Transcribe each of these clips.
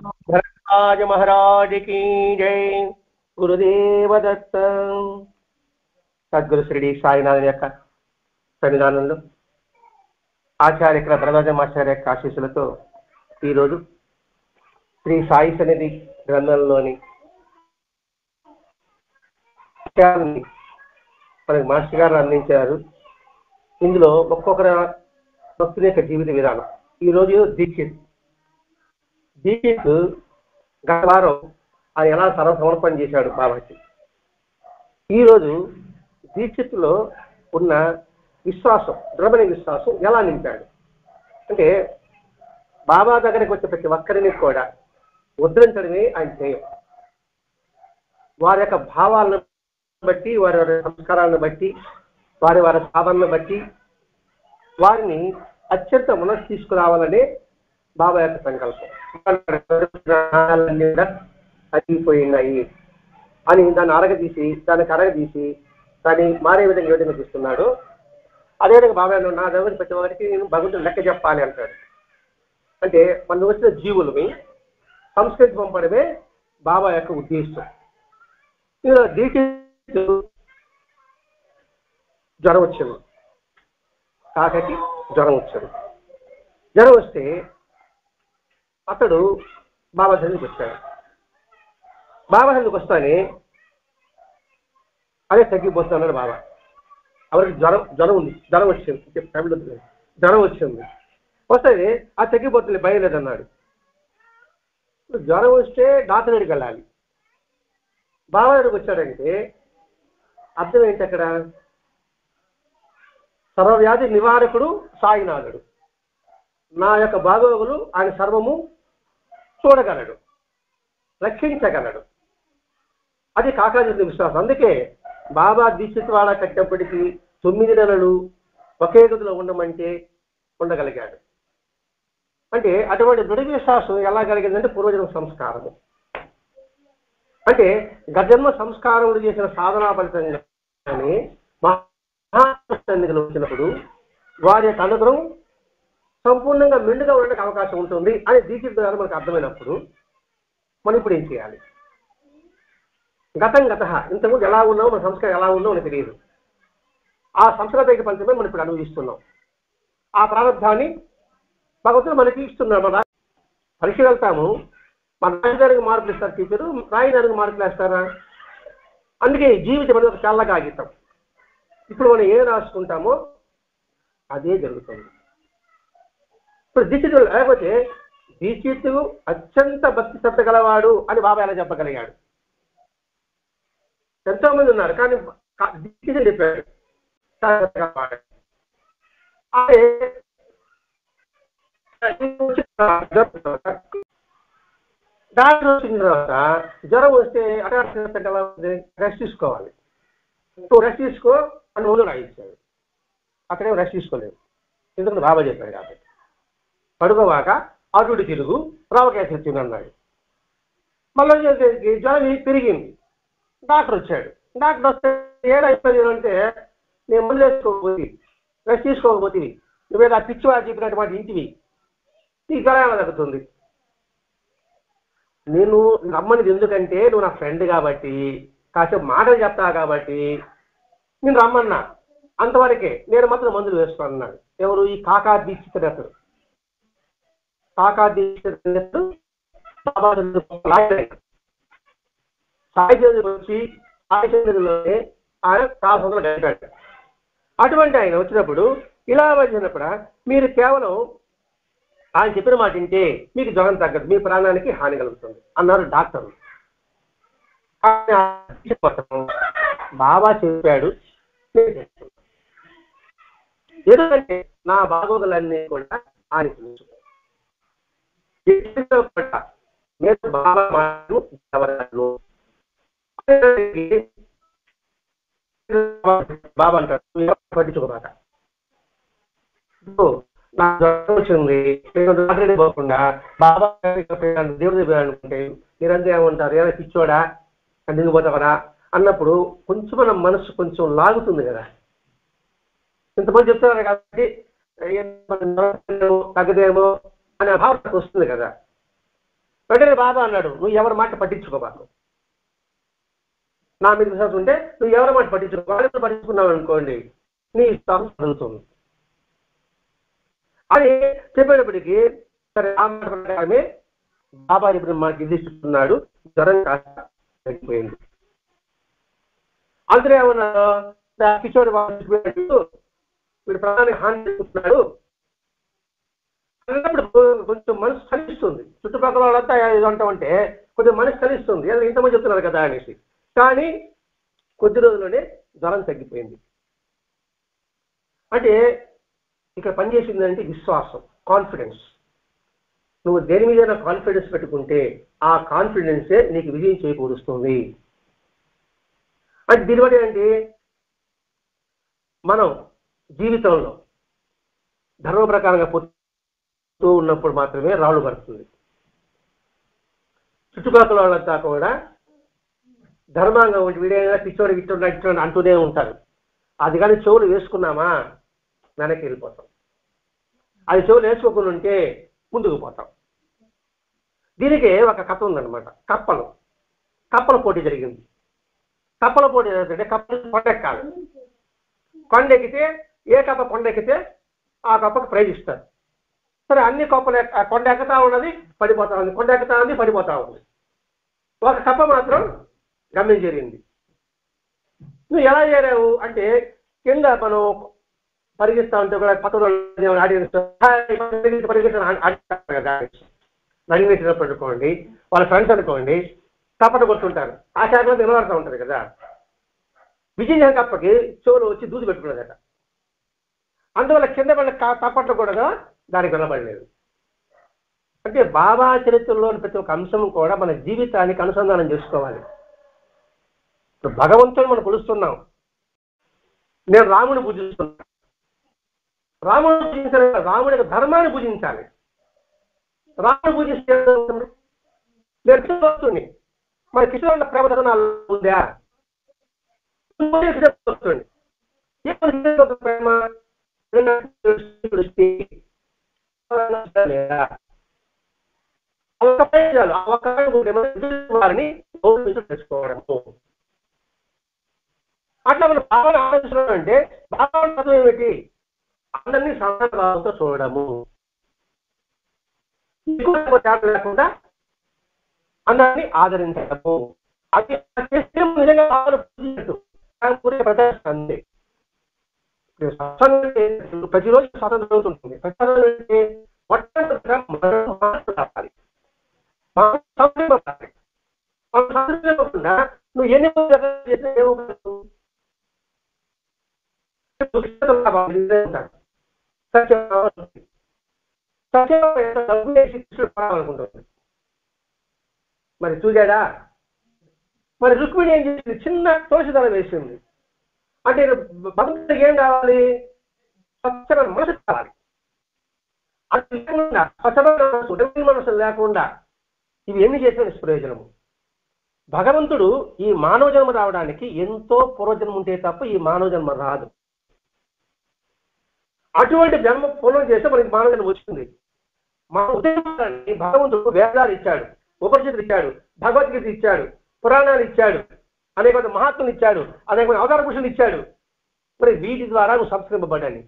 भरद्वाज महाराज की जय గురుదేవ దత్త. సద్గురు శ్రీ సాయినాథుని యొక్క సన్నిధానంలో ఆచార్య భరద్వాజ మాస్టర్ యొక్క ఆశీస్సులతో ఈరోజు శ్రీ సాయి సన్నిధి గ్రంథంలోని మనకి మాస్టర్ గారు అందించారు. ఇందులో ఒక్కొక్కరు భక్తుల యొక్క జీవిత విధానం. ఈరోజు దీక్షిత్ గత వారం ఆయన ఎలా సర్వసమర్పణ చేశాడు బాబాకి. ఈరోజు దీక్షిత్తులో ఉన్న విశ్వాసం, దృఢమైన విశ్వాసం ఎలా నింపాడు అంటే, బాబా దగ్గరికి వచ్చే ప్రతి ఒక్కరిని కూడా ఉద్ధరించడమే ఆయన ధ్యేయం. వారి యొక్క భావాలను బట్టి, వారి వారి సంస్కారాలను బట్టి, వారి వారి సాధనను బట్టి వారిని అత్యంత మనసు తీసుకురావాలనే బాబా యొక్క సంకల్పం. అయిపోయినాయి అని దాన్ని అరగదీసి దాన్ని మారే విధంగా ఏ విధంగా చూస్తున్నాడు. అదేవిధంగా బాబా నా దగ్గర ప్రతి వారికి నేను భగవంతుడు లెక్క చెప్పాలి అంటాడు. అంటే మన వచ్చిన జీవులని సంస్కరించబడమే బాబా యొక్క ఉద్దేశం. దీక్షిత్ జ్వరం వచ్చింది, కాకటి జ్వరం వచ్చింది. జ్వరం వస్తే అతడు బాబా సన్నిధికి వచ్చాడు. బాబా సన్నిధికి వస్తానే అదే తగ్గిపోతున్నాడు బాబా. ఎవరికి జ్వరం ఉంది, జ్వరం వచ్చింది వస్తే ఆ తగ్గిపోతుంది, భయం లేదన్నాడు. జ్వరం వస్తే డాక్టర్ దగ్గరికి వెళ్ళాలి. బాబా దగ్గరికి వచ్చాడంటే అర్థం ఏంటి? అక్కడ సర్వవ్యాధి నివారకుడు సాయినాథుడు. నా యొక్క బాగోగులు ఆయన సర్వము చూడగలడు, రక్షించగలడు. అది కాకాజీ విశ్వాసం. అందుకే బాబా దీక్షిత్ వాడ కట్టినప్పటికీ 9 నెలలు ఒకే గదిలో ఉండమంటే ఉండగలిగాడు. అంటే అటువంటి దృఢ విశ్వాసం ఎలా కలిగిందంటే పూర్వజన్మ సంస్కారము. అంటే గజన్మ సంస్కారములు చేసిన సాధనా ఫలితంగానే మహాసన్నిధిలో వచ్చినప్పుడు వారి యొక్క అనుగ్రహం సంపూర్ణంగా మెండుగా ఉండడానికి అవకాశం ఉంటుంది అని దీక్షిత్ గారు మనకు అర్థమైనప్పుడు మనం ఇప్పుడు ఏం చేయాలి? ఇంతకుముందు ఎలా ఉన్నామో, మన సంస్కారం ఎలా ఉందో మనకు తెలియదు. ఆ సంస్కృతిక ఫలితమే మనం ఇప్పుడు అనుభవిస్తున్నాం. ఆ ప్రారంభాన్ని భగవంతుడు మనకి ఇస్తున్నాడు. మన పరీక్ష వెళ్తాము, మన రాయడానికి మార్కులు ఇస్తారు టీచరు, రాయడానికి మార్కులు వేస్తారా? అందుకే జీవితం అనేది ఒక చల్ల కాగితం. ఇప్పుడు మనం ఏం రాసుకుంటామో అదే జరుగుతుంది. ఇప్పుడు దీక్షిత్ లేకపోతే దీక్షిత్ అత్యంత భక్తి శ్రద్ధ గలవాడు అని బాబా ఎలా చెప్పగలిగాడు? ఎంతో మంది ఉన్నారు, కానీ దీక్షిత్ చెప్పాడు డాక్టర్ వచ్చిన తర్వాత జ్వరం వస్తే రెస్ట్ తీసుకోవాలి. రెస్ట్ తీసుకో అని రోజు రాయించాడు. అక్కడే రెస్ట్ తీసుకోలేదు, ఎందుకంటే బాబా చెప్పాడు కాబట్టి. పడుకోవాక అటుడు తిరుగు, రావకేశ్వర తిరుగు అన్నాడు. మళ్ళీ జ్వరం పెరిగింది. డాక్టర్ వచ్చాడు. డాక్టర్ వస్తే ఏడైపోయింది అంటే, నేను మందు వేసుకోకపోతే, రెస్ట్ తీసుకోకపోతే, నువ్వేదో ఆ పిచ్చి వాళ్ళు చెప్పినట్టు మాట ఇంటివి, నీకు జ్వరం ఎలా తగ్గుతుంది? నేను రమ్మనిది ఎందుకంటే నువ్వు నా ఫ్రెండ్ కాబట్టి, కాసేపు మాటలు చెప్తావు కాబట్టి నేను రమ్మన్నా, అంతవరకే. నేను మాత్రం మందులు వేసుకోన్నాడు. ఎవరు? ఈ కాకా దీక్షిత్ అతడు. కాకా దీక్షిత్ బాబా సాయి చంద్రుడు వచ్చి సాయి చంద్రుడిలోనే ఆయన కాల్సంలో గడిపాడు. అటువంటి ఆయన వచ్చినప్పుడు ఇలా వచ్చినప్పుడు మీరు కేవలం ఆయన చెప్పిన మాట వింటే మీకు జ్వరం తగ్గదు, మీ ప్రాణానికి హాని కలుగుతుంది అన్నారు డాక్టర్లు. బాబా చెప్పాడు, ఎందుకంటే నా బాగోగులన్నీ కూడా ఆయన తెలుసు. బాబా బాబా అంటాడు, పట్టించుకోమాట. నా జ్వరం వచ్చింది, నేను పోకుండా బాబా దేవుడి దగ్గర అనుకుంటే మీరంతా ఏమంటారు, ఏమైనా పిచ్చోడా ఎందుకు పోతావరా అన్నప్పుడు కొంచెం మన మనసు కొంచెం లాగుతుంది కదా. ఇంతమంది చెప్తున్నారు కాబట్టి తగ్గదేమో అనే భావన వస్తుంది కదా. వెంటనే బాబా అన్నాడు, నువ్వు ఎవరి మాట పట్టించుకోబాకు, నా మీద విశ్వాసం ఉంటే నువ్వు ఎవరి మాట పట్టించుకో, వాళ్ళని పట్టించుకున్నావు అనుకోండి నీ విశ్వాసం చదువుతుంది అని చెప్పేటప్పటికీ, సరే ఆ మాట ప్రకారమే బాబా ఇప్పుడు మాకు నిర్దేశిస్తున్నాడు, జ్వరం కాస్త తగ్గిపోయింది. అందులో ఏమన్నా కిషోర్ బాబు వీడు ప్రాణానికి హాని చేస్తున్నాడు అన్నప్పుడు కొంచెం మనసు కలిస్తుంది. చుట్టుపక్కల వాళ్ళంతా ఏదంటా ఉంటే కొంచెం మనసు కలిస్తుంది, ఇంతమంది చెప్తున్నారు కదా అనేసి. కానీ కొద్ది రోజుల్లోనే జ్వరం తగ్గిపోయింది. అంటే ఇక్కడ పనిచేసిందంటే విశ్వాసం, కాన్ఫిడెన్స్. నువ్వు దేని మీద కాన్ఫిడెన్స్ పెట్టుకుంటే ఆ కాన్ఫిడెన్సే నీకు విజయం చేకూరుస్తుంది. అంటే దీనివల్ల ఏంటి, మనం జీవితంలో ధర్మ ప్రకారంగా పొత్తూ ఉన్నప్పుడు మాత్రమే రాళ్ళు పడుతుంది. చుట్టుపక్కల వాళ్ళంతా కూడా ధర్మంగా ఉండి వీడైనా పిచ్చోడు ఇచ్చోడు అంటూనే ఉంటారు. అది కానీ చెవులు వేసుకున్నామా వెనక్కి వెళ్ళిపోతాం, అది చెవులు వేసుకోకుండా ఉంటే ముందుకు పోతాం. దీనికి ఒక కథ ఉందన్నమాట. కప్పల పోటీ జరిగింది. కప్పల పోటీ జరిగితే కప్పలు కొండెక్కాలి. కొండెక్కితే ఏ కప్ప కొండెక్కితే ఆ కప్పకు ప్రైజ్ ఇస్తారు. సరే అన్ని కప్పలు కొండ ఎక్కుతా ఉన్నది, పడిపోతా ఉంది, కొండ ఎక్కుతా ఉంది, పడిపోతా ఉంది. ఒక కప్ప మాత్రం గమ్యం చేరింది. నువ్వు ఎలా చేరావు అంటే, కింద మనం పరిగిస్తా ఉంటే కూడా పక్కన ఆడియన్స్ నడిగినప్పుడు అనుకోండి, వాళ్ళ ఫ్రెండ్స్ అనుకోండి తప్పట కొట్టుకుంటారు. ఆ శాఖలో నిలబడుతూ ఉంటారు కదా. విజయ కప్పకి చెవులు వచ్చి దూది పెట్టుకున్నదట. అందువల్ల కింద వాళ్ళ తప్పట్లు కూడా దానికి వినబడలేదు. అంటే బాబా చరిత్రలోని ప్రతి ఒక్క అంశం కూడా మన జీవితానికి అనుసంధానం చేసుకోవాలి. ఇప్పుడు భగవంతుని మనం కొలుస్తున్నాం, నేను రాముని పూజిస్తున్నాను. రాముని పూజించాలి, రాముడి యొక్క ధర్మాన్ని పూజించాలి. రాముని పూజిస్తే నేను కృష్ణుని, మన కృష్ణుల ప్రేమ ధర్మాలు ఉందా? ప్రేమ వారిని తెలుసుకోవడము. అట్లా మనం బాబాను ఆలోచించడం అంటే బాబా చదువు ఏమిటి, అందరినీ సమానంతో చూడడము, లేకుండా అందరినీ ఆదరించడము. అది నిజంగా ప్రదర్శన. ప్రతిరోజు స్వాతంత్రం జరుగుతుంటుంది. నువ్వు ఎన్ని అనుకుంటుంది. మరి చూశాడా? మరి రుక్మిణి ఏం చేసింది? చిన్న తోషధర వేసింది. అంటే భగవంతుడికి ఏం కావాలి? స్వచ్ఛమైన మనసు కావాలి. అది లేకుండా స్వచ్ఛమైన మనసు లేకుండా ఇవి ఎన్ని చేసిన నిష్ప్రయోజనము. భగవంతుడు ఈ మానవ జన్మ రావడానికి ఎంతో పూర్వజన్మ ఉంటే తప్ప ఈ మానవ జన్మ రాదు. అటువంటి జన్మ పూర్వం చేస్తే మనకి మానవ జన్మ వచ్చింది. మన ఉదయాన్ని భగవంతుడు వేదాలు ఇచ్చాడు, ఉపనిషత్తులు ఇచ్చాడు, భగవద్గీత ఇచ్చాడు, పురాణాలు ఇచ్చాడు, అనేక మహాత్ములు ఇచ్చాడు, అనేక అవతార పురుషులు ఇచ్చాడు. మరి వీటి ద్వారా నువ్వు సంస్కరింపబడ్డాని.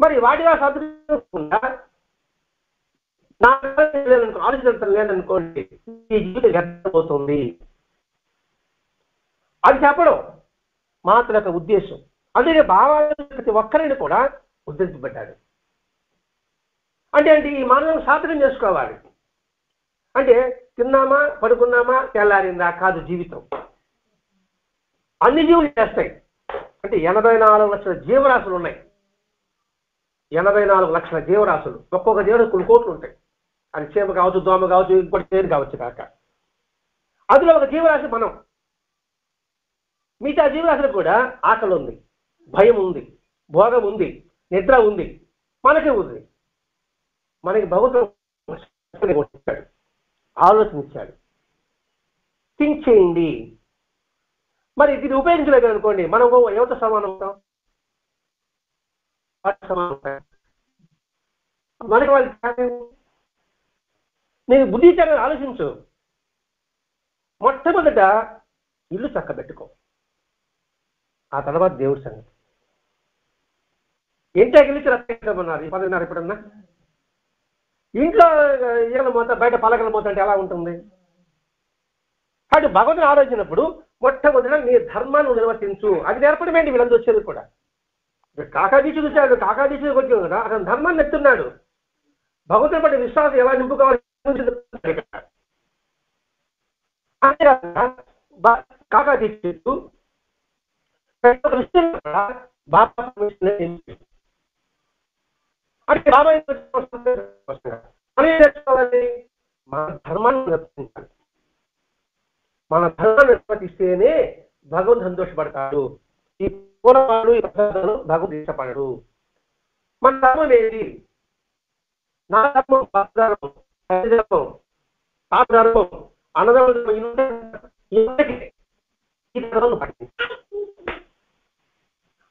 మరి వాటి ద్వారా సంస్కరించకుండా ఆలోచన లేదనుకోండి, ఈ జీవితం వ్యర్థమవుతుంది. అది చెప్పడం మాత్రం యొక్క ఉద్దేశం. అందుకే భావాలు ప్రతి ఒక్కరిని కూడా ఉద్ధరించబడ్డాడు. అంటే ఈ మానవులను సాధకం చేసుకోవాలి. అంటే తిన్నామా పడుకున్నామా తెల్లారిందా కాదు జీవితం. అన్ని జీవులు చేస్తాయి. అంటే 84 లక్షల జీవరాశులు ఉన్నాయి. 84 లక్షల జీవరాశులు. ఒక్కొక్క జీవుడు కొన్ని కోట్లు ఉంటాయి. అది చీమ కావచ్చు, దోమ కావచ్చు, ఇంకోటి పేరు కావచ్చు కాక. అందులో ఒక జీవరాశి మనం. మిగతా జీవరాశులకు కూడా ఆకలి ఉంది, భయం ఉంది, భోగం ఉంది, నిద్ర ఉంది, మనకి ఉంది. మనకి భగవంతుడు ఇచ్చాడు, ఆలోచన ఇచ్చాడు. థింక్ చేయండి. మరి దీన్ని ఉపయోగించలేదు అనుకోండి, మనం ఎవరితో సమానం అవుతాం? మనకి వాళ్ళు నీకు బుద్ధి ఇచ్చాడని ఆలోచించు. మొట్టమొదట ఇల్లు చక్కబెట్టుకో, ఆ తర్వాత దేవుడి సంగతి. ఇంట్లోకి వెళ్ళి రక్షించమన్నారు. ఈ పదవిన్నారు ఎప్పుడన్నా ఇంట్లో ఈగల మోత బయట పలకల మోత అంటే ఎలా ఉంటుంది? కాబట్టి భగవంతుని ఆలోచించినప్పుడు మొట్టమొదట నీ ధర్మాన్ని నిర్వర్తించు. అది నేర్పడమేంటి వీళ్ళందరూ వచ్చేది కూడా. కాకాదీక్ష చూశాడు, కాకాదీక్షకు వచ్చాడు కదా, అతను ధర్మాన్ని ఎత్తున్నాడు. భగవంతుని పట్ల విశ్వాసం ఎలా నింపుకోవాలి కాకాదీక్షకు అంటే బాబాయ్ మనం ఏం నేర్చుకోవాలి? మన ధర్మాన్ని నిర్వర్తించాలి. మన ధర్మాన్ని నిర్వర్తిస్తేనే భగవంతుడు సంతోషపడతాడు. ఈ పూర్వాలు ఈ ప్రసాదాలు భగవంతుడు ఇష్టపడడు. మన ధర్మం ఏది? నా ధర్మం ధర్మం, ధర్మం, ఆ ధర్మం, అన్నదమ్ములు ఈ ధర్మం పట్టింది.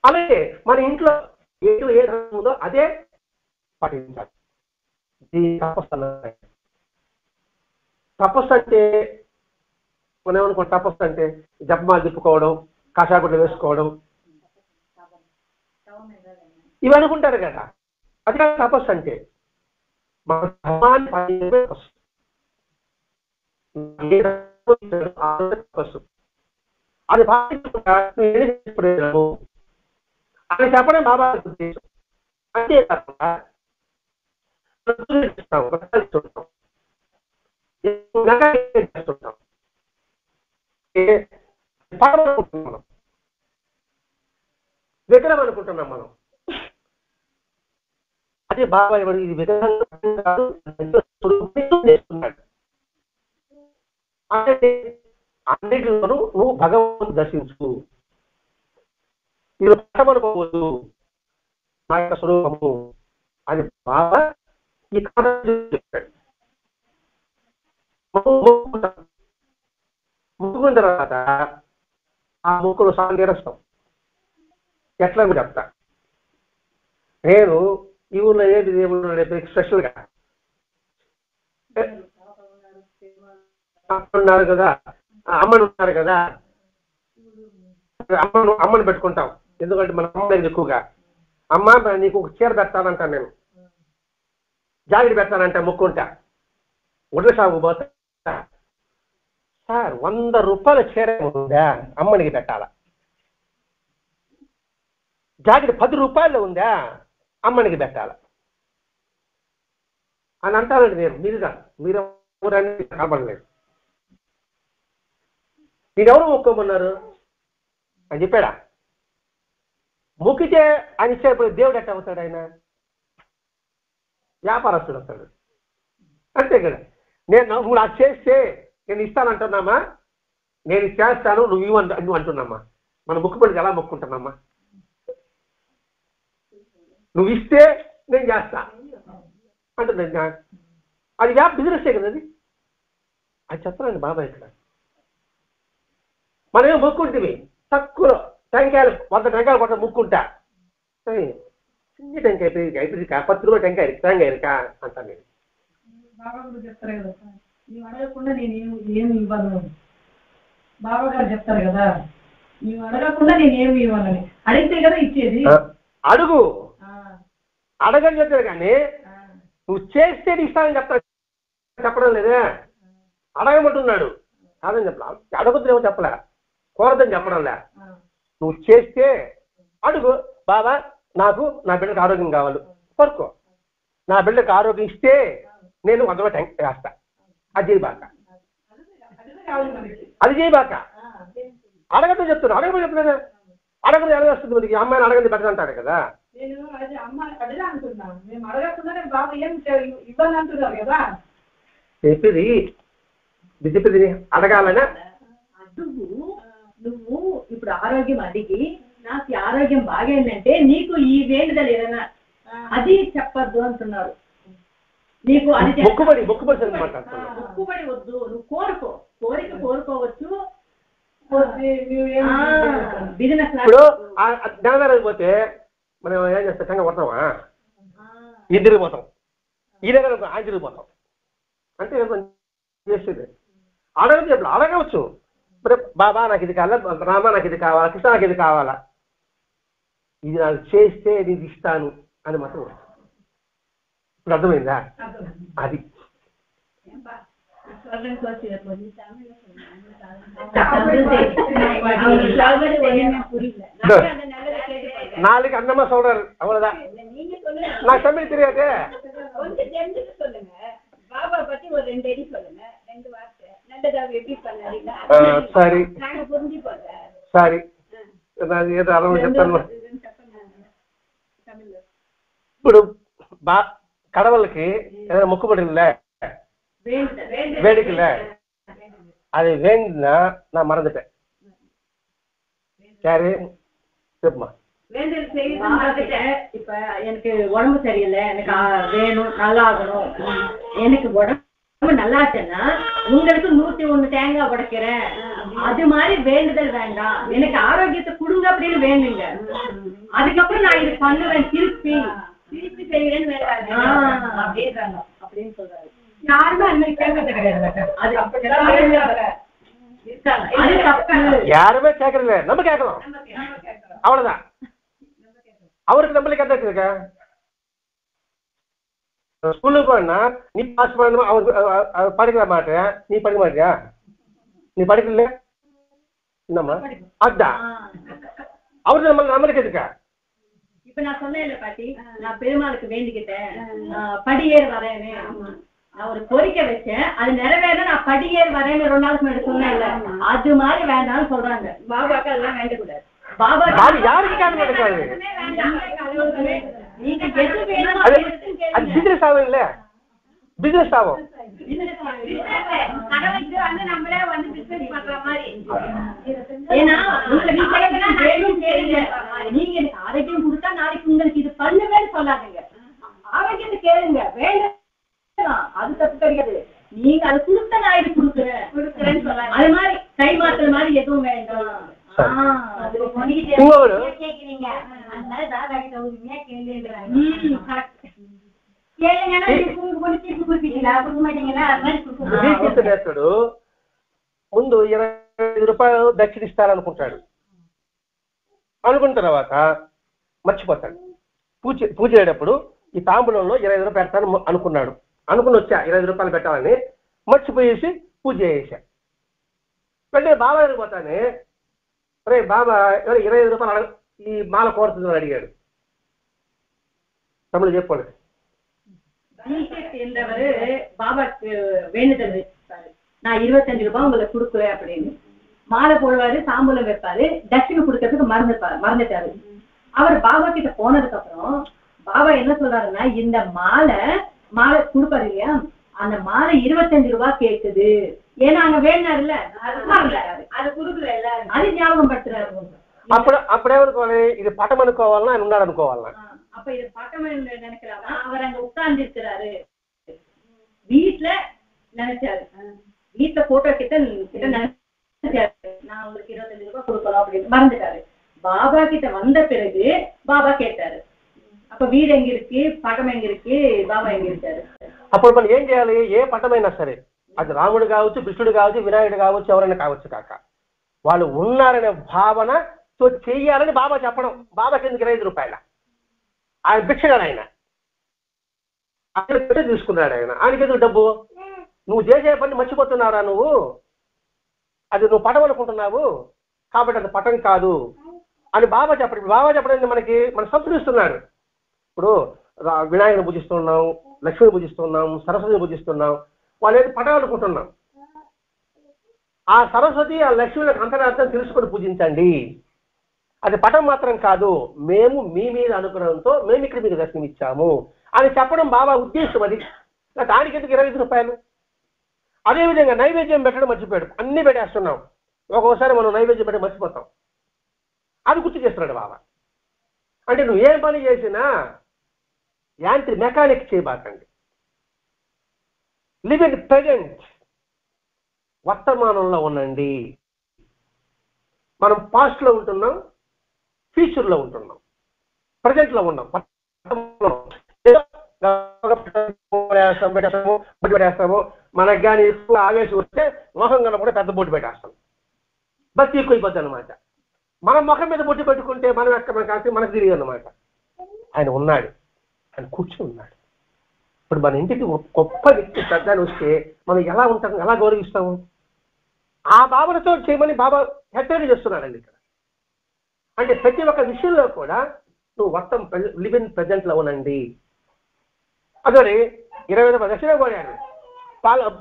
అలాగే మన ఇంట్లో ఏ ధర్మం ఉందో అదే పాటించాలి. ఇది తపస్సు అంటే మనం ఏమనుకోండి, తపస్సు అంటే జపమాలు తిప్పుకోవడం, కషాగుడ్డ వేసుకోవడం, ఇవి అనుకుంటారు కదా. అది కాదు తపస్సు అంటే. మన ధర్మాన్ని పాటించే తపస్సు. అది పాటించకుండా అని చెప్పడం బాబా ఉద్దేశం. అంతే కాకుండా విగ్రహం అనుకుంటున్నాం మనం. అదే బాబా ఇది విగ్రహం చేస్తున్నాడు. అంటే అన్నిటిలోనూ నువ్వు భగవంతుని దర్శించు. ఇది పట్టమనుకోవద్దు నా యొక్క స్వరూపము అని బాబా ఈ కథ చెప్పాడు. ముక్కుకున్న తర్వాత ఆ ముక్కులు సాంగీరస్తాం. ఎట్లా మీరు చెప్తా. నేను ఈ ఊళ్ళో ఏంటి దేవుళ్ళు రేపు స్పెషల్గా ఉన్నారు కదా, అమ్మని ఉన్నారు కదా, అమ్మని పెట్టుకుంటాం. ఎందుకంటే మన అమ్మ దగ్గర ఎక్కువగా అమ్మ నీకు ఒక చీర పెడతానంటాను, నేను జాకెట్ పెడతానంట, ముక్కుంటా. ఒడ్ల షాపు పోతా, సార్ 100 రూపాయల చీర ఉందా, అమ్మనికి పెట్టాలా. జాకెట్ 10 రూపాయలు ఉందా, అమ్మనికి పెట్టాలా అని అంటానండి నేను. మీరు ఎవరని కనపడలేదు. మీరెవరు మొక్కోమన్నారు అని చెప్పాడా? మొక్కితే ఆయన ఇచ్చేప్పుడు దేవుడు ఎట్ట అవుతాడు? ఆయన వ్యాపారస్తుడు అవుతాడు. అంతే కదా. నువ్వు నాకు చేస్తే నేను ఇస్తానంటున్నామా? నేను చేస్తాను నువ్వు అంటున్నామా? మన మొక్కుబడికి ఎలా మొక్కుంటున్నామా? నువ్వు ఇస్తే నేను చేస్తా అంటుంది. అది బిజినెస్ కదా. అది చెప్తానండి బాబాయ్. ఇక్కడ మనమేం మొక్కుంటుంది తక్కువ టెంకాయలు 100 టెంకాయలు కొట్ట ముక్కుంటా, చిన్న టెంకాయ అయిపోయింది 10 రూపాయల టెంకాయ ఇరుకా అంటాను నేను. బాబా గారు చెప్తారు కదా, నీవు అడగకుండా నేనేమి ఇవ్వను. బాబా గారు చెప్తారు కదా, నీవు అడగకుండా నేనేమి ఇవ్వాలని. అడిగితే కదా ఇచ్చేది. అడుగు, అడగని చెప్తాడు కానీ నువ్వు చేస్తే ఇస్తానని చెప్పడం లేదే. అడగమంటున్నాడు కాదని చెప్పలే, అడగొద్దేమో చెప్పలే, కోరదని చెప్పడంలే. నువ్వు చేస్తే అడుగు, బాబా నాకు నా బిడ్డకు ఆరోగ్యం కావాలి, కోరుకో. నా బిడ్డకు ఆరోగ్యం ఇస్తే నేను 100 రూపాయలు టెంకాయ వేస్తా. అది చేయబాక, అది చేయబాక. అడగతో చెప్తున్నా, అడగమని చెప్తున్నా. అడగదు ఎలా వస్తుంది మనకి? అమ్మాయిని అడగది బెటర్ అంటాడు కదా. చెప్పేది అడగాలనే. నువ్వు ఇప్పుడు ఆరోగ్యం అడిగి నాకు ఆరోగ్యం బాగైందంటే నీకు ఈ వేడుదల ఏదైనా అది చెప్పద్దు అంటున్నారు. నీకు అది మొక్కుబడి వద్దు, నువ్వు కోరుకోవచ్చు. బిజినెస్ ఇప్పుడు దేవదారానికి పోతే మనం ఏం చేస్తాం? టెంక కొడతామా? ఇద్దరికి పోతాం. ఈ దగ్గర ఆయన తిరిగిపోతాం. అంటే చేసేది అడగదు. ఎప్పుడు అడగవచ్చు, ఇప్పుడు బాబా నాకు ఇది కావాలా, రామా నాకు ఇది కావాలా, కృష్ణ నాకు ఇది కావాలా, ఇది నాకు చేస్తే నేను ఇస్తాను అని మాత్రం. ఇప్పుడు అర్థమైందా? అది நாளைக்கு அண்ணமா சொல்றாரு, அவ்வளவுதான். நான் தமிழ் தெரியாது. பாபா பத்தி ஒரு 2 அடி சொல்லுங்க, 2 வார்த்தை. நல்லதா எப்படி பண்ணாருன்னா சரி நாங்க புரிஞ்சு போறோம். சரி, நான் ஏதோ அறவை చెప్తాను. ఇప్పుడు கடவுளுக்கு ஏதாவது முக்குப்படில்ல வேடிக்கல, அது வேண்டுனா நான் மறந்துட்டேன். யாரு சொல்லுமா? வேண்டல் செய்து மறந்துட்டேன். இப்ப எனக்கு உடம்பு சரியில்லை, எனக்கு வேணும், நல்லா ஆகணும், எனக்கு உடம்பு நல்லாச்சுன்னா உங்களுக்கு 101 தேங்காய் உடைக்கிறேன், அது மாதிரி வேண்டுதல் வேண்டாம். எனக்கு ஆரோக்கியத்தை கொடுங்க அப்படின்னு வேணுங்க. அதுக்கப்புறம் நான் இது பண்ணுவேன், திருப்பி செய்வேன்னு அப்படின்னு சொல்றாரு. யாருமே அந்த மாதிரி கேட்கறது கிடையாது. அது யாருமே கேட்கறதில்ல, நம்ம கேட்கலாம், அவ்வளவுதான். அவருக்கு நம்மளுக்கு என்ன இருக்க? ஸ்கூலுக்கு போனா நீ பாஸ் பண்ணணும், அவர் படிக்க மாட்டேன், நீ படிக்க மாட்டியா, நீ படிக்கல என்னம்மா, அதுதான் அவரு நம்மளுக்கு எதுக்க? இப்ப நான் சொன்னேன்ல பாட்டி, நான் பெருமாளுக்கு வேண்டிக்கிட்டேன் படியேறு வரேன்னு, நான் ஒரு கோரிக்கை வச்சேன், அது நிறைவேற நான் படியேறு வரேன்னு 2 நாளுக்கு முன்னாடி சொன்னேன்ல, அது மாதிரி வேண்டாம்னு சொல்றாங்க. பாபாக்கு அதெல்லாம் வேண்டக்கூடாது. பாபா யாருக்கு கேட்க மாட்டேங்காது. நீங்க எது வேணும் அது பிசினஸ் ஆகும், இல்ல பிசினஸ் ஆகும். ஏன்னா நீங்க எனக்கு ஆரோக்கியம் கொடுத்தா நாளைக்கு உங்களுக்கு இது பண்ணுவேன்னு சொல்லாதீங்க. ஆரோக்கியத்தை கேளுங்க, வேண்டாம் அது தப்பு கிடையாது. நீங்க அது கொடுத்தா நான் இது கொடுக்குறேன்னு சொல்லாங்க. அது மாதிரி கை மாத்துற மாதிரி எதுவும் வேண்டாம். கேக்குறீங்க அதனால தாதா கிட்ட உரிமையா కేళ్ళేడు. ముందు 25 రూపాయలు దక్షిణ ఇస్తారనుకుంటాడు, అనుకున్న తర్వాత మర్చిపోతాడు. పూజ అయ్యేటప్పుడు ఈ తాంబూలంలో 25 రూపాయలు పెడతాను అనుకున్నాడు, అనుకుని వచ్చా 25 రూపాయలు పెట్టాలని, మర్చిపోయేసి పూజ చేసా. వెంటనే బాబా దగ్గరికి పోతానే, అరే బాబా 25 రూపాయలు ఈ మాల కోరుతుందని అడిగాడు. తమ్ముడు చెప్పండి. என்றவரு பாபாக்கு வேண்டுதல் வச்சாரு, நான் 25 ரூபாய் உங்களுக்கு கொடுக்குறேன் அப்படின்னு. மாலை போடுவாரு, தாம்பூலம் வைப்பாரு, தட்சிணை கொடுக்கறதுக்கு மறந்துட்டாரு. அவர் பாபா கிட்ட போனதுக்கு அப்புறம் பாபா என்ன சொல்றாருன்னா, இந்த மாலை கொடுப்பாரு இல்லையா, அந்த மாலை 25 ரூபாய் கேக்குது. ஏன்னா அங்க வேணாருல்ல, அது கொடுக்கல, அது ஞாபகம் படுத்துறாரு. అప్పుడే అనుకోవాలి, ఇది పటం అనుకోవాలన్నా ఆయన ఉన్నాడు అనుకోవాలన్నా. அப்ப இது பட்டம் நினைக்கிறாங்க. அவர் அங்க உட்கார்ந்து இருக்கிறாரு, வீட்டுல நினைச்சாரு, வீட்டுல போட்டோ கிட்ட நினைச்சாரு, நான் உங்களுக்கு 25 ரூபாய் கொடுக்கணும் அப்படின்னு மறந்துட்டாரு. பாபா கிட்ட வந்த பிறகு பாபா கேட்டாரு, அப்ப வீடு எங்க இருக்கு, பட்டம் எங்க இருக்கு, பாபா எங்க இருக்காரு. అప్పుడు మనం ఏం చేయాలి? ఏ పటమైనా సరే, అది రాముడు కావచ్చు, కృష్ణుడు కావచ్చు, వినాయకుడు కావచ్చు, ఎవరైనా కావచ్చు కాక, వాళ్ళు ఉన్నారనే భావనతో చెయ్యాలని బాబా చెప్పడం. బాబాకి ఎందుకు 25 రూపాయల? ఆయన భిక్షగాడు, ఆయన తీసుకున్నాడు. ఆయనకి ఎందుకు డబ్బు? నువ్వు చేసే పని మర్చిపోతున్నారా నువ్వు? అది నువ్వు పటం అనుకుంటున్నావు కాబట్టి అది పటం కాదు అని బాబా చెప్పడం. బాబా చెప్పడం మన సంతృప్తిస్తున్నాడు. ఇప్పుడు వినాయకుని పూజిస్తున్నాం, లక్ష్మిని పూజిస్తున్నాం, సరస్వతిని పూజిస్తున్నాం, వాళ్ళు ఏది పటం అనుకుంటున్నాం. ఆ సరస్వతి, ఆ లక్ష్మికి అంతరార్థం తెలుసుకొని పూజించండి. అది పటం మాత్రం కాదు, మేము మీ మీద అనుగ్రహంతో మేము ఇక్కడ మీకు దర్శనం ఇచ్చాము అని చెప్పడం బాబా ఉద్దేశం. అది దానికి ఎందుకు 25 రూపాయలు? అదేవిధంగా నైవేద్యం పెట్టడం మర్చిపోయాడు, అన్ని పెట్టేస్తున్నాం. ఒక్కోసారి మనం నైవేద్యం పెట్టి మర్చిపోతాం, అది గుర్తు చేస్తున్నాడు బాబా. అంటే నువ్వు ఏం పని చేసినా మెకానిక్ చేయబాకండి. లివ్ ఇన్ ప్రెజెంట్, వర్తమానంలో ఉండండి. మనం పాస్ట్ లో ఉంటున్నాం, ఫ్యూచర్ లో ఉంటున్నాం, ప్రజెంట్ లో ఉన్నాం. పెట్టేస్తాము మనకు కానీ ఎక్కువ ఆవేశం వస్తే మొహం కనపడే పెద్ద బొట్టు పెట్టేస్తాం, భక్తి ఎక్కువైపోతుంది అనమాట. మనం ముఖం మీద బొట్టు పెట్టుకుంటే మనం ఎక్కడ కాకపోతే మనకు తిరిగి అన్నమాట. ఆయన ఉన్నాడు, ఆయన కూర్చొని ఉన్నాడు. ఇప్పుడు మన ఇంటికి గొప్ప వ్యక్తి పెద్దని వస్తే మనం ఎలా ఉంటాం, ఎలా గౌరవిస్తాము? ఆ భావనతో చేయమని బాబా హెచ్చరిక చేస్తున్నాడండి ఇక్కడ. అంటే ప్రతి ఒక్క విషయంలో కూడా నువ్వు వర్తం లివ్ ఇన్ ప్రజెంట్లో ఉనండి. అదే 20 దక్షిణ కోరాడు,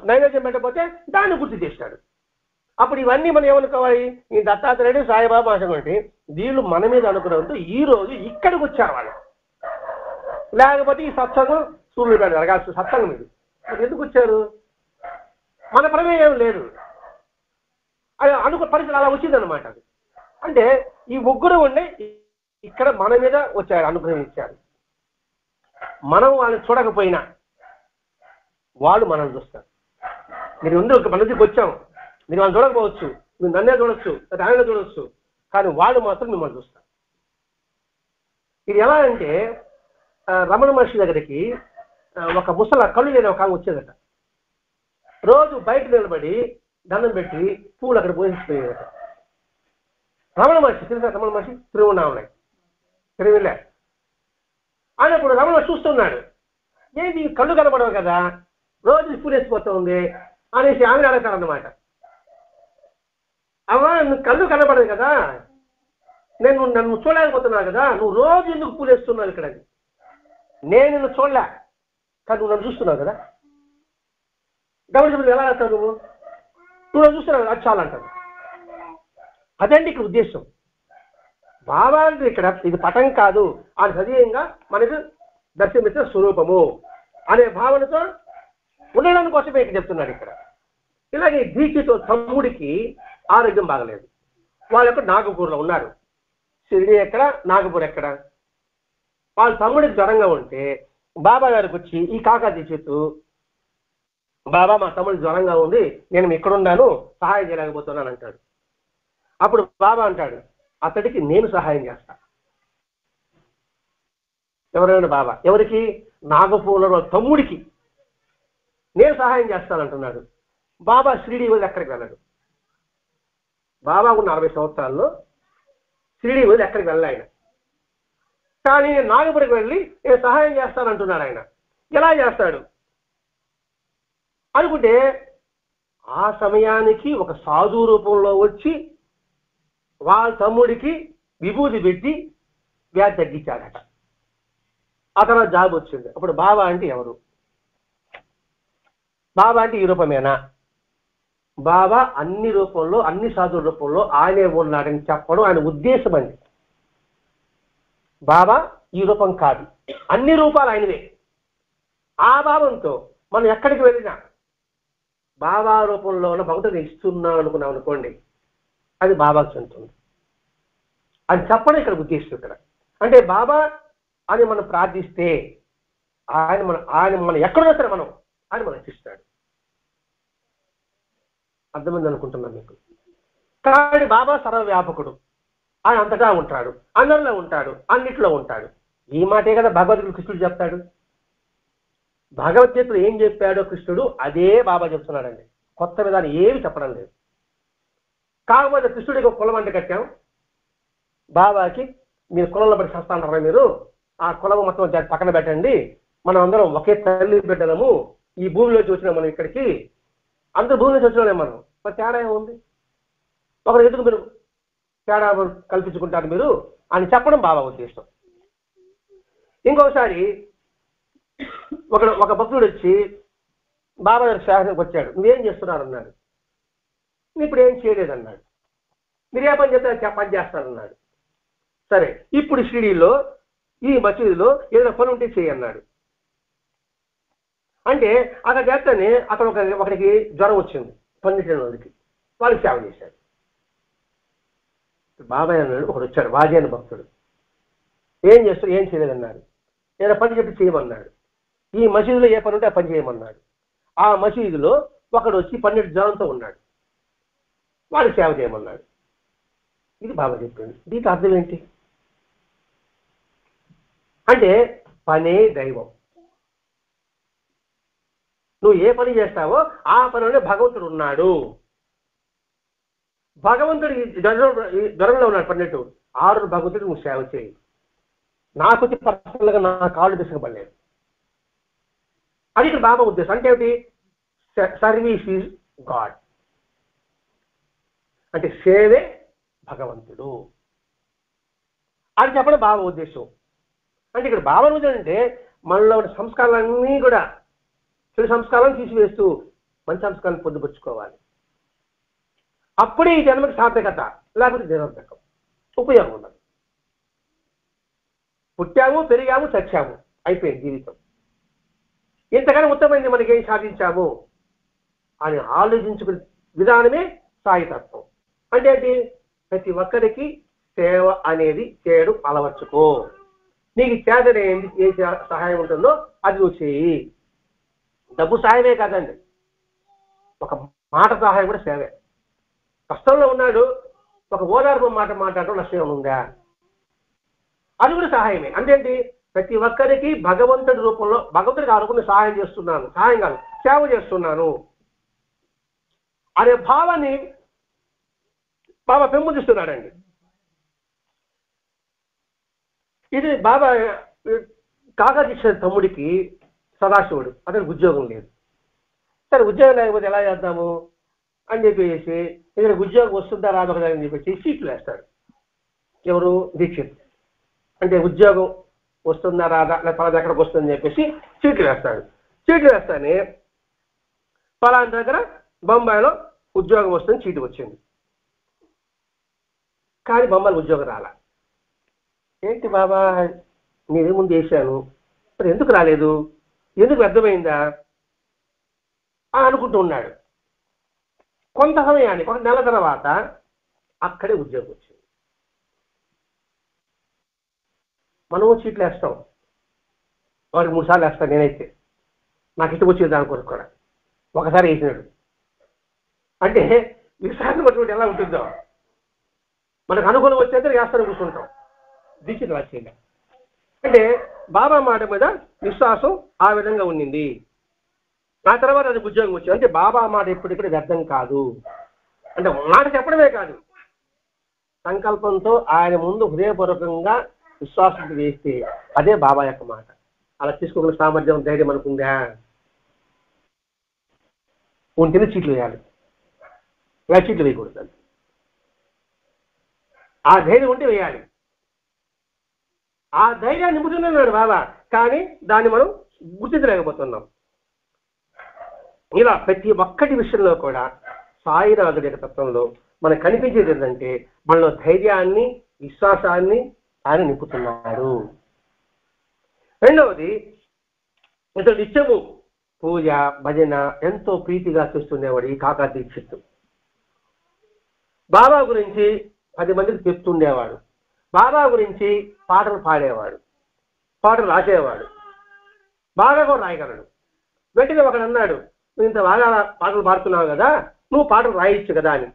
నైవేద్యం పెట్టకపోతే దాన్ని గుర్తు చేశాడు. అప్పుడు ఇవన్నీ మనం ఏమనుకోవాలి? ఈ దత్తాత్రేయుడు, సాయిబాబా అంటే వీళ్ళు మన మీద అనుకున్నందుకు ఈ రోజు ఇక్కడికి వచ్చారు వాళ్ళు. లేకపోతే ఈ సత్సంగం సూర్యుడు జరగాల్సిన సత్సంగం ఇది. మరి ఎందుకు వచ్చారు? మన ప్రమేయం లేదు, అది పరిస్థితి అలా వచ్చిందనమాట. అంటే ఈ ముగ్గురు ఉండి ఇక్కడ మన మీద వచ్చారు, అనుగ్రహం ఇచ్చారు. మనం వాళ్ళని చూడకపోయినా వాళ్ళు మనల్ని చూస్తారు. మీరు ముందు మన దగ్గరికి వచ్చాము, మీరు వాళ్ళని చూడకపోవచ్చు, మీరు నన్నే చూడొచ్చు, ఆయన చూడొచ్చు, కానీ వాళ్ళు మాత్రం మిమ్మల్ని చూస్తారు. ఇది ఎలా అంటే రమణ మహర్షి దగ్గరికి ఒక ముసల కళ్ళు లేని ఒక ఆమె వచ్చేదట. రోజు బయట నిలబడి దండం పెట్టి పూలు అక్కడ పోషించిపోయేదట. రమణ మహర్షి తెలుసా? రమణ మహర్షి తిరువన్నామలై తిరువిలే అన్నప్పుడు రమణ మహర్షి చూస్తున్నాడు. ఏంటి కళ్ళు కనబడవు కదా, రోజు పూలు వేసిపోతూ ఉంది అనేసి ఆమె అడగతారన్నమాట. అమ్మా నువ్వు కళ్ళు కనబడదు కదా, నన్ను చూడలేకపోతున్నావు కదా, నువ్వు రోజు ఎందుకు పూలు వేస్తున్నావు ఇక్కడ? నేను నిన్ను చూడలే, కానీ నువ్వు నన్ను చూస్తున్నావు కదా. గమనించబడి ఎలా అంటావు? నువ్వు నన్ను చూస్తున్నావు కదా, అది చాలా అంటావు. అదండి ఇక్కడ ఉద్దేశం. బాబా అంటే ఇక్కడ ఇది పటం కాదు, అది సజీవంగా మనకు దర్శనమిచ్చే స్వరూపము అనే భావనతో ఉండడానికి కోసమే ఇక్కడ చెప్తున్నాడు ఇక్కడ. ఇలాగే దీక్షతో తమ్ముడికి ఆరోగ్యం బాగలేదు. వాళ్ళు ఎక్కడ నాగపూర్లో ఉన్నారు. షిరిడి ఎక్కడ, నాగపూర్ ఎక్కడ. వాళ్ళ తమ్ముడికి జ్వరంగా ఉంటే బాబా గారికి వచ్చి ఈ కాకా తీసేస్తూ, బాబా మా తమ్ముడికి జ్వరంగా ఉంది, నేను ఇక్కడున్నాను, సహాయం చేయలేకపోతున్నాను అంటాడు. అప్పుడు బాబా అంటాడు, అతడికి నేను సహాయం చేస్తా. ఎవరైనా బాబా ఎవరికి? నాగపూర్లో తమ్ముడికి నేను సహాయం చేస్తానంటున్నాడు. బాబా షిరిడి వదిలి ఎక్కడికి వెళ్ళాడు. బాబా ఉన్న 40 సంవత్సరాల్లో షిరిడి వదిలి ఎక్కడికి వెళ్ళాలి ఆయన. కానీ నేను నాగపురికి వెళ్ళి నేను సహాయం చేస్తానంటున్నాడు ఆయన. ఎలా చేస్తాడు అనుకుంటే ఆ సమయానికి ఒక సాధు రూపంలో వచ్చి వాళ్ళ తమ్ముడికి విభూతి పెట్టి వ్యాధి తగ్గించాడట. ఆ తర్వాత జాబ్ వచ్చింది. అప్పుడు బాబా అంటే ఎవరు? బాబా అంటే ఈ రూపమేనా? బాబా అన్ని రూపంలో, అన్ని సాధువుల రూపంలో ఆయనే ఉన్నాడని చెప్పడం ఆయన ఉద్దేశం అండి. బాబా ఈ రూపం కాదు, అన్ని రూపాలు ఆయనవే. ఆ భావంతో మనం ఎక్కడికి వెళ్ళినా బాబా రూపంలో ఉన్న భగవంతుని ఇస్తున్నాం అనుకున్నాం అనుకోండి, అది బాబాకు చెందుతుంది అని చెప్పడం ఇక్కడ ఉద్దేశం. ఇక్కడ అంటే బాబా అని మనం ప్రార్థిస్తే ఆయన మనం ఎక్కడున్నా సరే ఆయన మనం ఇస్తాడు. అర్థమైంది అనుకుంటున్నాను మీకు. కానీ బాబా సర్వవ్యాపకుడు, ఆయన అంతటా ఉంటాడు, అందరిలో ఉంటాడు, అన్నిట్లో ఉంటాడు. ఈ మాటే కదా భగవద్గీత కృష్ణుడు చెప్తాడు. భగవద్గీతలో ఏం చెప్పాడో కృష్ణుడు అదే బాబా చెప్తున్నాడండి. కొత్త విధానం ఏమి చెప్పడం లేదు. కాకపోతే కృష్ణుడికి ఒక కులం అంటే కట్టాం. బాబాకి మీరు కులంలో పడి చేస్తాంటారా, మీరు ఆ కులం మొత్తం పక్కన పెట్టండి, మనం అందరం ఒకే తల్లి బిడ్డలము, ఈ భూమిలోకి వచ్చినాం మనం, ఇక్కడికి అందరూ భూమిలోకి వచ్చినామే మనం, మరి తేడా ఏముంది? ఒకరు ఎందుకు మీరు తేడా కల్పించుకుంటారు మీరు అని చెప్పడం బాబా ఉద్దేశం. ఇంకొకసారి ఒక భక్తుడు వచ్చి బాబా గారి శాసనకు వచ్చాడు. నువ్వేం చేస్తున్నారు అన్నాడు. ఇప్పుడు ఏం చేయలేదన్నాడు. మీరు ఏ పని చెప్తే పని చేస్తానన్నాడు. సరే, ఇప్పుడు షిరిడీలో ఈ మసీదులో ఏదైనా పని ఉంటే చేయన్నాడు. అంటే అక్కడ చేస్తేనే అక్కడ ఒకరికి జ్వరం వచ్చింది, 12 మందికి, వాళ్ళకి సేవ చేశాడు. బాబాయ్ అన్నాడు. ఒకడు వచ్చాడు, వాజీ అని భక్తుడు. ఏం చేస్తాడు? ఏం చేయలేదన్నాడు. ఏదైనా పని చెప్పి చేయమన్నాడు. ఈ మసీదులో ఏ పని ఉంటే ఆ పని చేయమన్నాడు. ఆ మసీదులో ఒకడు వచ్చి 12 జ్వరంతో ఉన్నాడు, వాడికి సేవ చేయమన్నాడు. ఇది బాబా చెప్పింది. దీనికి అర్థం ఏంటి అంటే పనే దైవం. నువ్వు ఏ పని చేస్తావో ఆ పనిలోనే భగవంతుడు ఉన్నాడు. భగవంతుడు ఈ జ్వరంలో ఉన్నాడు పన్నెట్టు 6 భగవంతుడు నువ్వు సేవ చేయి. నాకు వచ్చి పర్సనల్గా నా కాళ్ళు తీసుకుపడలేదు. అది ఇక్కడ బాబా ఉద్దేశం. అంటే ఏమిటి? సర్వీస్ ఈజ్ గాడ్, అంటే సేవే భగవంతుడు అని చెప్పడం బాబా ఉద్దేశం. అంటే ఇక్కడ బాబా ఉద్దేశం అంటే మనలో ఉన్న సంస్కారాలన్నీ కూడా చెడు సంస్కారాలను తీసివేస్తూ మంచి సంస్కారాలను పొందుపరుచుకోవాలి. అప్పుడే ఈ జన్మకి సార్థకత, లేకపోతే నిరర్థకం, ఉపయోగం ఉండదు. పుట్టాము, పెరిగాము, చచ్చాము, అయిపోయింది జీవితం. ఇంతకన్నా ఉత్తమైంది మనకేం సాధించాము అని ఆలోచించుకునే విధానమే సాయితత్వం. అంటే ఏంటి? ప్రతి ఒక్కరికి సేవ అనేది చేయడం అలవర్చుకో. నీకు చేతనేది ఏ సహాయం ఉంటుందో అది నువ్వు చేయి. డబ్బు సాయమే కాదండి, ఒక మాట సహాయం కూడా సేవే. కష్టంలో ఉన్నాడు, ఒక ఓదార్పు మాట మాట్లాడటం నష్టం ఉందా? అది కూడా సహాయమే. అంతేంటి? ప్రతి ఒక్కరికి భగవంతుడి రూపంలో భగవంతుడికి ఆరుకుని సహాయం చేస్తున్నాను, సహాయం కాదు సేవ చేస్తున్నాను అనే భావాన్ని బాబా పెంపొందిస్తున్నాడండి. ఇది బాబా కాకా దీక్ష తమ్ముడికి సదాశివుడు, అతనికి ఉద్యోగం లేదు. సరే ఉద్యోగం లేకపోతే ఎలా చేద్దాము అని చెప్పేసి ఇక్కడ ఉద్యోగం వస్తుందా రాదు కదా అని చెప్పేసి సీట్లు వేస్తాడు. ఎవరు? దీక్షిత్. అంటే ఉద్యోగం వస్తుందా రాదా, లేదా పలానా ఎక్కడికి వస్తుందని చెప్పేసి సీట్లు వేస్తాడు. సీట్లు వేస్తానే పలానా దగ్గర బొంబాయిలో ఉద్యోగం వస్తుంది, చీటు వచ్చింది. కానీ బొంబాయిలో ఉద్యోగం రాలా. ఏంటి బాబా, నేనే ముందు వేసాను, మరి ఎందుకు రాలేదు, ఎందుకు వ్యర్థమైందా అని అనుకుంటూ ఉన్నాడు. కొంత సమయానికి, ఒక నెల తర్వాత అక్కడే ఉద్యోగం వచ్చింది. మనము చీట్లు వేస్తాం, వాడికి 3 సార్లు వేస్తాను. నేనైతే నాకు ఇష్టం వచ్చేది దాని కొరకు కూడా ఒకసారి వేసినాడు. అంటే విశ్వాసం పట్టుకుంటే ఎలా ఉంటుందో, మనకు అనుకూలం వచ్చేది వేస్తాను కూర్చుంటాం. దీక్షిత రాజకీయంగా అంటే బాబా మాట మీద విశ్వాసం ఆ విధంగా ఉండింది. ఆ తర్వాత అది ఉద్యోగం వచ్చింది. అంటే బాబా మాట ఎప్పటికీ వ్యర్థం కాదు. అంటే మాట చెప్పడమే కాదు, సంకల్పంతో ఆయన ముందు హృదయపూర్వకంగా విశ్వాసం వేస్తే అదే బాబా యొక్క మాట. అలా తీసుకోగల సామర్థ్యం, ధైర్యం అనుకుందా? ఉంటేనే చీట్లు వేయాలి, ఇలా చీట్లు వేయకూడదు. ఆ ధైర్యం ఉంటే వేయాలి. ఆ ధైర్యాన్ని నింపుతున్నాడు బాబా, కానీ దాన్ని మనం గుర్తించలేకపోతున్నాం. ఇలా ప్రతి ఒక్కటి విషయంలో కూడా సాయినాథుడి యొక్క తత్వంలో మనకు కనిపించేది ఏంటంటే మనలో ధైర్యాన్ని, విశ్వాసాన్ని ఆయన నింపుతున్నాడు. రెండవది, ఇతడు నిత్యము పూజ, భజన ఎంతో ప్రీతిగా చేస్తుండేవాడు ఈ కాకా దీక్షిత్. బాబా గురించి 10 మందికి చెప్తుండేవాడు. బాబా గురించి పాటలు పాడేవాడు, పాటలు రాసేవాడు, బాగా కూడా రాయగలడు. వెంటనే ఒకడు అన్నాడు, నువ్వు ఇంత బాగా పాటలు పాడుతున్నావు కదా, నువ్వు పాటలు రాయొచ్చు కదా అని.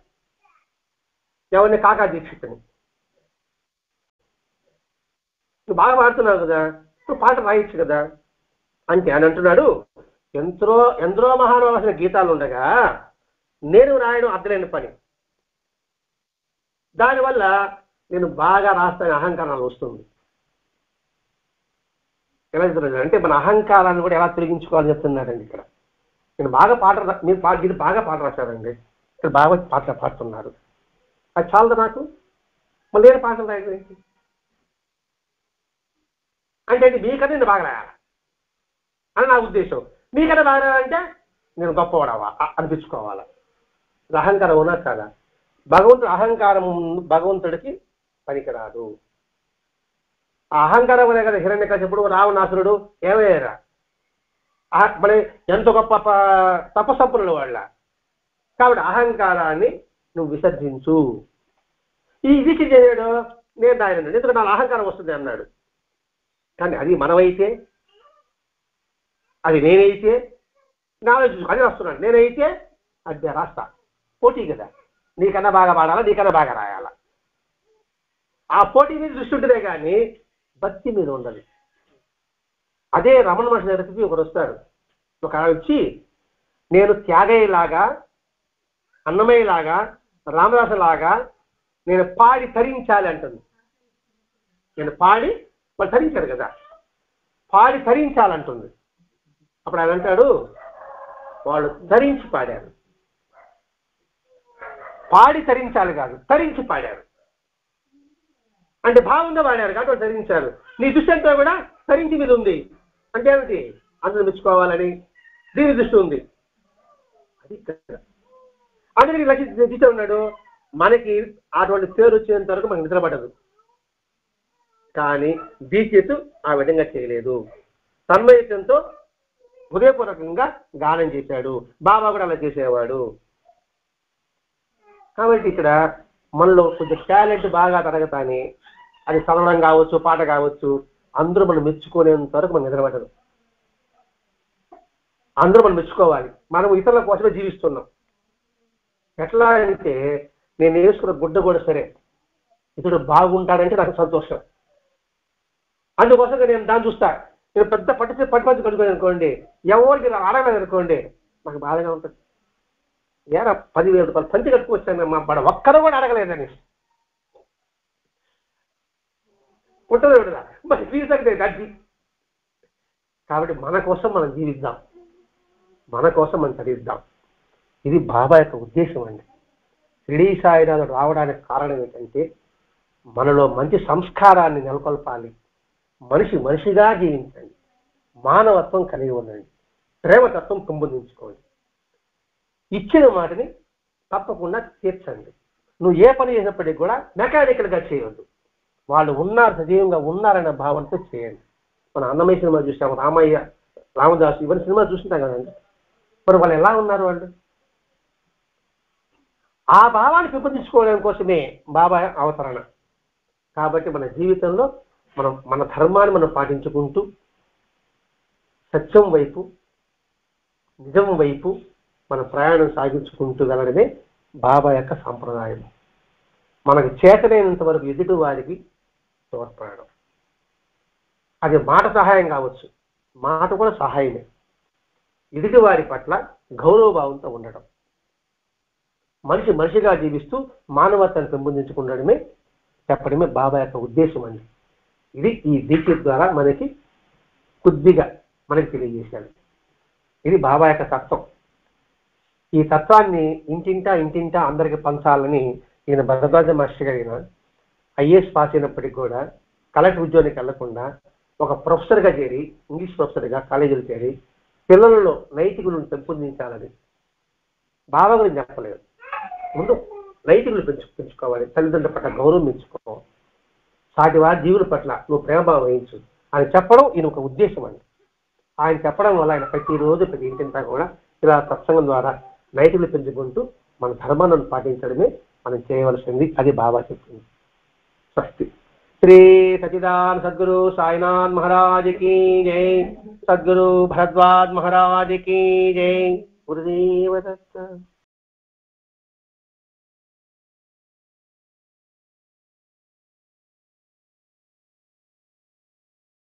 ఎవరిని? కాకా దీక్షితుని. నువ్వు బాగా పాడుతున్నావు కదా, నువ్వు పాటలు రాయొచ్చు కదా అంటే అని అంటున్నాడు. ఎందరో మహానుభావుల గీతాలు ఉండగా నేను రాయడం అర్థలేని పని. దానివల్ల నేను బాగా రాస్తాను అహంకారాలు వస్తుంది. ఎలా చెప్తున్నాడు అంటే మన అహంకారాన్ని కూడా ఎలా తొలగించుకోవాలని చెప్తున్నారండి ఇక్కడ. నేను బాగా మీరు బాగా పాట రాశారండి, ఇక్కడ బాగా పాటలు పాడుతున్నారు, అది చాలదు నాకు, మళ్ళీ నేను పాటలు రాయడం అంటే మీకన్నా నేను బాగా రాయాలి అని నా ఉద్దేశం. మీకన్నా బాగా రాయాలంటే నేను గొప్పవాడవా అనిపించుకోవాలా. అహంకారం ఉన్నా కాదా? అహంకారం భగవంతుడికి పనికిరాదు. ఆ అహంకారం అనే కదా హిరణ్యకశిపుడు, రావణాసురుడు ఏమయ్యారా? మళ్ళీ ఎంతో గొప్ప తపస్సంపన్నుల వాళ్ళ. కాబట్టి అహంకారాన్ని నువ్వు విసర్జించు. ఈ దీక్ష చేయడు, నేను రాయను, ఎందుకంటే నా అహంకారం వస్తుంది అన్నాడు. కానీ అది మనమైతే, అది నేనైతే, ఆలోచించు, అది రాస్తున్నాడు. నేనైతే అది రాస్తా, పోటీ కదా, నీకన్నా బాగా పాడాలా, నీకన్నా బాగా రాయాలా. ఆ పోటీ మీద దృష్టి ఉంటుందే కానీ భక్తి మీద ఉండదు. అదే రమణ మహర్షి దగ్గరికి ఒకరు వస్తాడు. ఒక వచ్చి నేను త్యాగయ్యలాగా, అన్నమయ్యలాగా, రామదాసులాగా నేను పాడి తరించాలి అంటుంది. నేను పాడి వాళ్ళు తరించారు కదా, పాడి తరించాలంటుంది. అప్పుడు ఆయన అంటాడు, వాళ్ళు ధరించి పాడారు. పాడి తరించాలి కాదు, తరించి పాడారు. అంటే భావంగా పాడారు కాబట్టి వాళ్ళు తరించారు. నీ దృష్టి అంతా కూడా తరించి మీద ఉంది అంటే ఏమిటి? అందరూ మెచ్చుకోవాలని దీని దృష్టి ఉంది. అది అందరికి రచిత ఉన్నాడు. మనకి అటువంటి పేరు వచ్చేంత వరకు మనకు నిద్రపడదు. కానీ దీక్షితు ఆ విధంగా చేయలేదు. తన్మయత్వంతో హృదయపూర్వకంగా గానం చేశాడు. బాబా కూడా అలా చేసేవాడు. కాబట్టి ఇక్కడ మనలో కొంచెం టాలెంట్ బాగా తరగతాని, అది చదవడం కావచ్చు, పాట కావచ్చు, అందరూ మనం మెచ్చుకునేంత వరకు మనం నిద్రపడదు. అందరూ మనం మెచ్చుకోవాలి. మనం ఇతరుల కోసమే జీవిస్తున్నాం. ఎట్లా అంటే నేను వేసుకున్న గుడ్డ కూడా సరే, ఇతడు బాగుంటాడంటే నాకు సంతోషం. అందుకోసంగా నేను దాన్ని చూస్తా. నేను పెద్ద పట్టు కట్టుకోని అనుకోండి, ఎవరికి అడగలేదు అనుకోండి, నాకు బాధగా ఉంటుంది. ఏరా 10,000 రూపాయలు పంచి కట్టుకొచ్చాను మా బడ ఒక్కరు కూడా అడగలేదని ఉంటుంది విడదా మరి ఫీజు అంటే గడ్డి. కాబట్టి మన కోసం మనం జీవిద్దాం, మన కోసం మనం చదివిద్దాం. ఇది బాబా యొక్క ఉద్దేశం అండి. షిరిడీ సాయినాథుడు రావడానికి కారణం ఏంటంటే మనలో మంచి సంస్కారాన్ని నెలకొల్పాలి. మనిషిగా జీవించండి, మానవత్వం కలిగి ఉండండి, ప్రేమతత్వం పెంపొందించుకోండి, ఇచ్చిన మాటని తప్పకుండా తీర్చండి. నువ్వు ఏ పని చేసినప్పటికీ కూడా మెకానికల్గా చేయవద్దు. వాళ్ళు ఉన్నారు, సజీవంగా ఉన్నారన్న భావనతో చేయండి. మన అన్నమయ్య సినిమా చూసాము, రామయ్య, రామదాసు, ఇవన్నీ సినిమా చూస్తుంటాం కదండి. మరి వాళ్ళు ఎలా ఉన్నారు? వాళ్ళు ఆ భావాన్ని పెంపొందించుకోవడం కోసమే బాబా అవతరణ. కాబట్టి మన జీవితంలో మన ధర్మాన్ని మనం పాటించుకుంటూ సత్యం వైపు, నిజం వైపు మన ప్రయాణం సాగించుకుంటూ వెళ్ళడమే బాబా యొక్క సాంప్రదాయం. మనకు చేతనైనంత వరకు ఎదుటి వారికి తోడ్పడడం. అది మాట సహాయం కావచ్చు, మాట కూడా సహాయమే. ఎదుటి వారి పట్ల గౌరవభావంతో ఉండడం, మనిషిగా జీవిస్తూ మానవత్వాన్ని పెంపొందించుకుండడమే చెప్పడమే బాబా యొక్క ఉద్దేశం అండి. ఇది ఈ దీక్ష ద్వారా మనకి కొద్దిగా మనకి తెలియజేశాడు. ఇది బాబా యొక్క తత్వం. ఈ తత్వాన్ని ఇంటింటా అందరికి పంచాలని ఈయన భరద్వాజ మాస్టర్ గారు ఐఏఎస్ పాస్ అయినప్పటికీ కూడా కలెక్టర్ ఉద్యోగానికి వెళ్లకుండా ఒక ప్రొఫెసర్గా చేరి, ఇంగ్లీష్ ప్రొఫెసర్గా కాలేజీలు చేరి పిల్లలలో నైతికులను పెంపొందించాలని బాబా గురించి చెప్పలేదు. ముందు నైతికులు పెంచుకోవాలి, తల్లిదండ్రుల పట్ల గౌరవం పెంచుకో, సాటి వారి జీవుల పట్ల నువ్వు ప్రేమభావం వహించు అని చెప్పడం ఈయన ఒక ఉద్దేశం అండి. ఆయన చెప్పడం వల్ల ఆయన ప్రతిరోజు ప్రతి ఇంటింటా కూడా ఇలా సత్సంగం ద్వారా నైతికులు పెంచుకుంటూ మన ధర్మాన్ని పాటించడమే మనం చేయవలసింది. అది బాబా చెప్పింది. స్వస్తి. శ్రీ సచిదానంద సద్గురు సాయినాథ్ మహారాజ్ కీ జై. సద్గురు భరద్వాజ్ మహారాజ్ కీ జై. గురుదేవ దత్త.